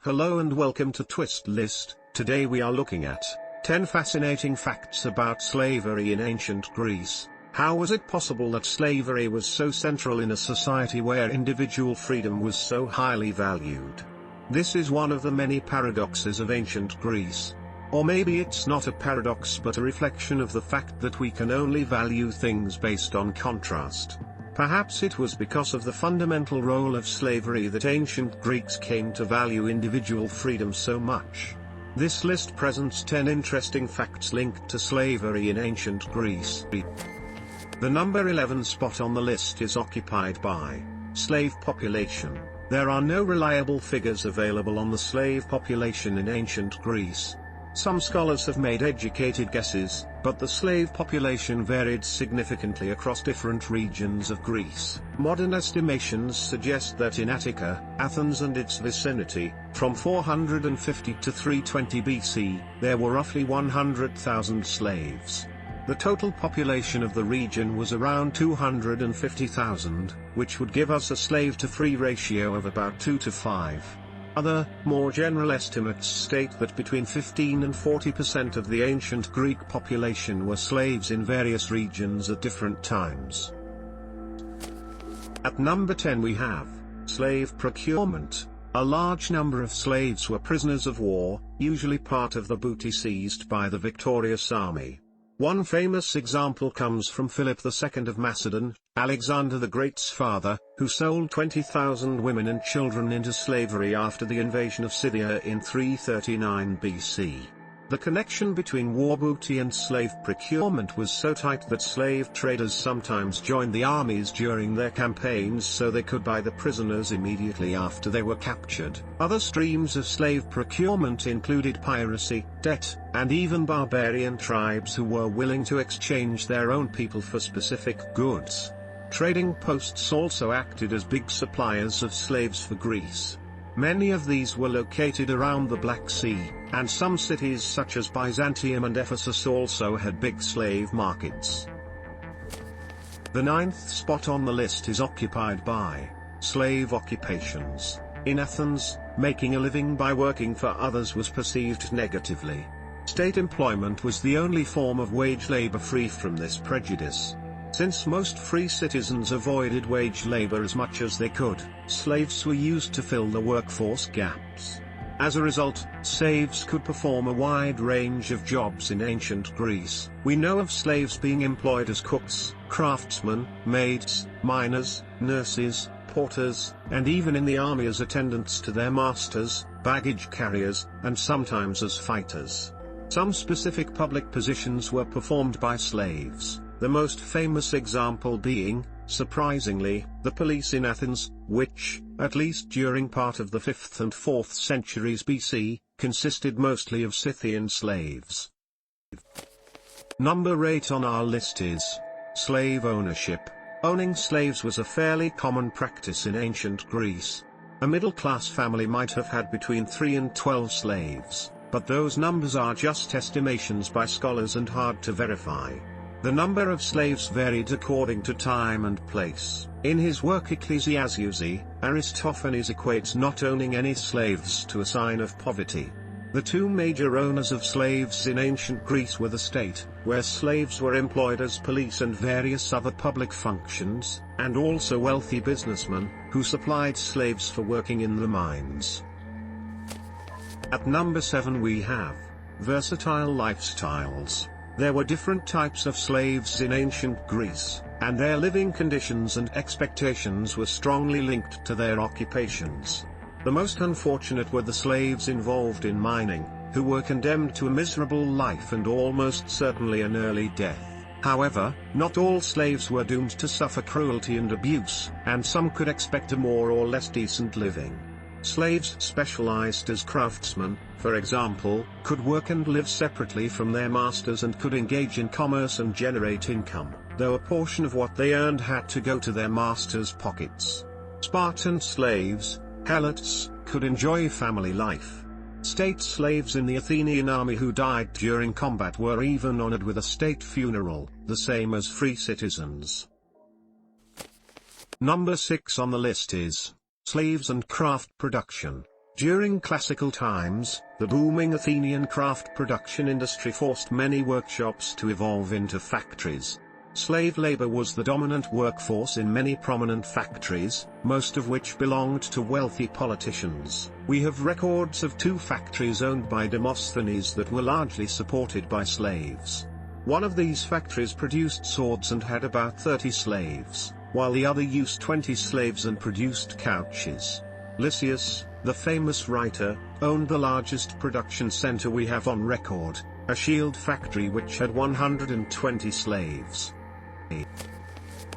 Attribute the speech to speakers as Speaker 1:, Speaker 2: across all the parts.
Speaker 1: Hello and welcome to Twist List. Today we are looking at 10 fascinating facts about slavery in ancient Greece. How was it possible that slavery was so central in a society where individual freedom was so highly valued? This is one of the many paradoxes of ancient Greece. Or maybe it's not a paradox but a reflection of the fact that we can only value things based on contrast. Perhaps it was because of the fundamental role of slavery that ancient Greeks came to value individual freedom so much. This list presents 10 interesting facts linked to slavery in ancient Greece. The number 11 spot on the list is occupied by slave population. There are no reliable figures available on the slave population in ancient Greece. Some scholars have made educated guesses, but the slave population varied significantly across different regions of Greece. Modern estimations suggest that in Attica, Athens and its vicinity, from 450 to 320 BC, there were roughly 100,000 slaves. The total population of the region was around 250,000, which would give us a slave-to-free ratio of about 2 to 5. Other, more general estimates state that between 15 and 40% of the ancient Greek population were slaves in various regions at different times. At number 10 we have slave procurement. A large number of slaves were prisoners of war, usually part of the booty seized by the victorious army. One famous example comes from Philip II of Macedon, Alexander the Great's father, who sold 20,000 women and children into slavery after the invasion of Scythia in 339 BC. The connection between war booty and slave procurement was so tight that slave traders sometimes joined the armies during their campaigns so they could buy the prisoners immediately after they were captured. Other streams of slave procurement included piracy, debt, and even barbarian tribes who were willing to exchange their own people for specific goods. Trading posts also acted as big suppliers of slaves for Greece. Many of these were located around the Black Sea, and some cities such as Byzantium and Ephesus also had big slave markets. The 9th spot on the list is occupied by slave occupations. In Athens, making a living by working for others was perceived negatively. State employment was the only form of wage labor free from this prejudice. Since most free citizens avoided wage labor as much as they could, slaves were used to fill the workforce gaps. As a result, slaves could perform a wide range of jobs in ancient Greece. We know of slaves being employed as cooks, craftsmen, maids, miners, nurses, porters, and even in the army as attendants to their masters, baggage carriers, and sometimes as fighters. Some specific public positions were performed by slaves. The most famous example being, surprisingly, the police in Athens, which, at least during part of the 5th and 4th centuries BC, consisted mostly of Scythian slaves. Number 8 on our list is slave ownership. Owning slaves was a fairly common practice in ancient Greece. A middle-class family might have had between 3 and 12 slaves, but those numbers are just estimations by scholars and hard to verify. The number of slaves varied according to time and place. In his work Ecclesiastes, Aristophanes equates not owning any slaves to a sign of poverty. The two major owners of slaves in ancient Greece were the state, where slaves were employed as police and various other public functions, and also wealthy businessmen, who supplied slaves for working in the mines. At number 7 we have versatile lifestyles. There were different types of slaves in ancient Greece, and their living conditions and expectations were strongly linked to their occupations. The most unfortunate were the slaves involved in mining, who were condemned to a miserable life and almost certainly an early death. However, not all slaves were doomed to suffer cruelty and abuse, and some could expect a more or less decent living. Slaves specialized as craftsmen, for example, could work and live separately from their masters and could engage in commerce and generate income, though a portion of what they earned had to go to their masters' pockets. Spartan slaves, helots, could enjoy family life. State slaves in the Athenian army who died during combat were even honored with a state funeral, the same as free citizens. Number 6 on the list is slaves and craft production. During classical times, the booming Athenian craft production industry forced many workshops to evolve into factories. Slave labor was the dominant workforce in many prominent factories, most of which belonged to wealthy politicians. We have records of 2 factories owned by Demosthenes that were largely supported by slaves. One of these factories produced swords and had about 30 slaves, while the other used 20 slaves and produced couches. Lysias, the famous writer, owned the largest production center we have on record, a shield factory which had 120 slaves.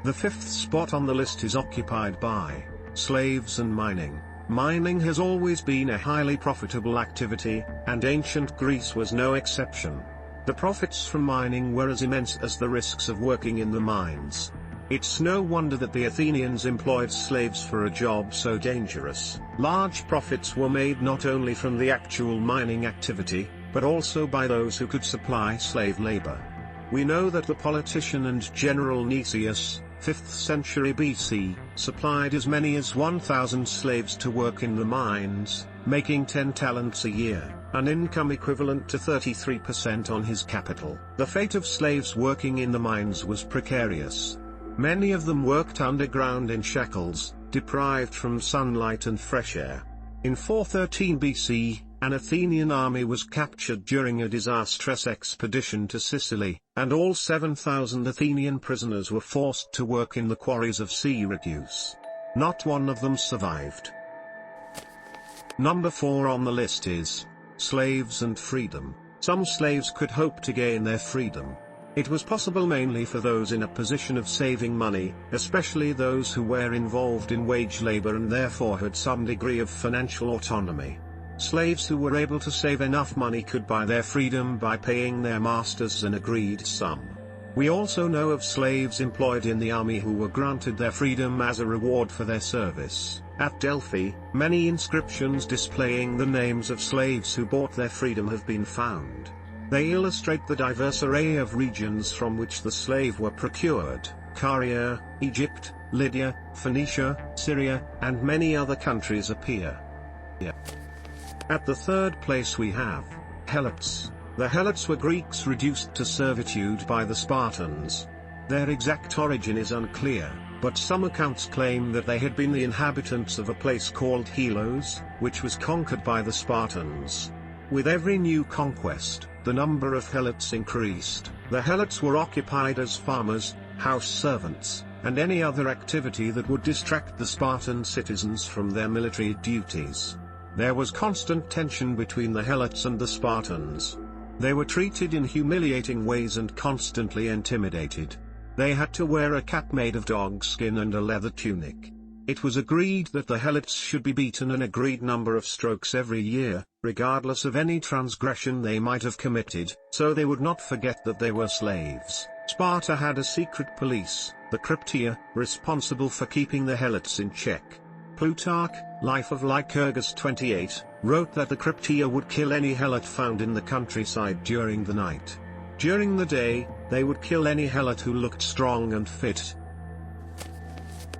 Speaker 1: The 5th spot on the list is occupied by slaves and mining. Mining has always been a highly profitable activity, and ancient Greece was no exception. The profits from mining were as immense as the risks of working in the mines. It's no wonder that the Athenians employed slaves for a job so dangerous. Large profits were made not only from the actual mining activity, but also by those who could supply slave labor. We know that the politician and general Nicias, 5th century BC, supplied as many as 1,000 slaves to work in the mines, making 10 talents a year, an income equivalent to 33% on his capital. The fate of slaves working in the mines was precarious. Many of them worked underground in shackles, deprived from sunlight and fresh air. In 413 BC, an Athenian army was captured during a disastrous expedition to Sicily, and all 7,000 Athenian prisoners were forced to work in the quarries of Syracuse. Not one of them survived. Number 4 on the list is slaves and freedom. Some slaves could hope to gain their freedom. It was possible mainly for those in a position of saving money, especially those who were involved in wage labor and therefore had some degree of financial autonomy. Slaves who were able to save enough money could buy their freedom by paying their masters an agreed sum. We also know of slaves employed in the army who were granted their freedom as a reward for their service. At Delphi, many inscriptions displaying the names of slaves who bought their freedom have been found. They illustrate the diverse array of regions from which the slave were procured: Caria, Egypt, Lydia, Phoenicia, Syria, and many other countries appear. At the 3rd place we have Helots. The Helots were Greeks reduced to servitude by the Spartans. Their exact origin is unclear, but some accounts claim that they had been the inhabitants of a place called Helos, which was conquered by the Spartans. With every new conquest, the number of Helots increased. The Helots were occupied as farmers, house servants, and any other activity that would distract the Spartan citizens from their military duties. There was constant tension between the Helots and the Spartans. They were treated in humiliating ways and constantly intimidated. They had to wear a cap made of dog skin and a leather tunic. It was agreed that the Helots should be beaten an agreed number of strokes every year, regardless of any transgression they might have committed, so they would not forget that they were slaves. Sparta had a secret police, the Crypteia, responsible for keeping the Helots in check. Plutarch, Life of Lycurgus 28, wrote that the Crypteia would kill any Helot found in the countryside during the night. During the day, they would kill any Helot who looked strong and fit.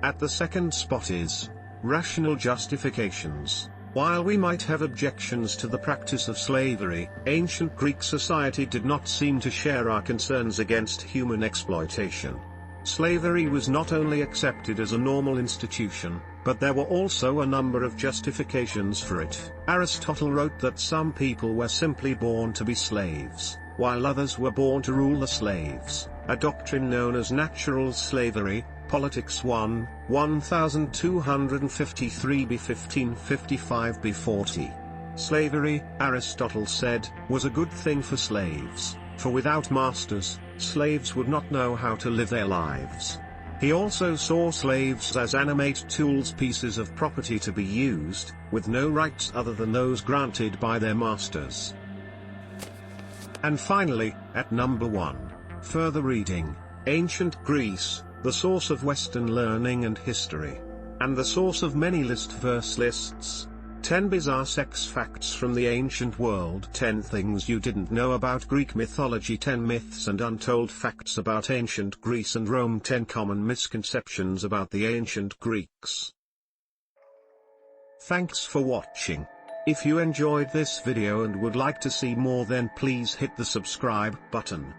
Speaker 1: At the 2nd spot is rational justifications. While we might have objections to the practice of slavery, ancient Greek society did not seem to share our concerns against human exploitation. Slavery was not only accepted as a normal institution, but there were also a number of justifications for it. Aristotle wrote that some people were simply born to be slaves, while others were born to rule the slaves, a doctrine known as natural slavery. Politics 1, 1253 b 1555 b 40. Slavery, Aristotle said, was a good thing for slaves, for without masters, slaves would not know how to live their lives. He also saw slaves as animate tools, pieces of property to be used, with no rights other than those granted by their masters. And finally, at number 1, further reading, Ancient Greece, the source of Western learning and history, and the source of many verse lists. 10 bizarre sex facts from the ancient world. 10 things you didn't know about Greek mythology. 10 myths and untold facts about ancient Greece and Rome. 10 common misconceptions about the ancient Greeks. Thanks for watching. If you enjoyed this video and would like to see more, then please hit the subscribe button.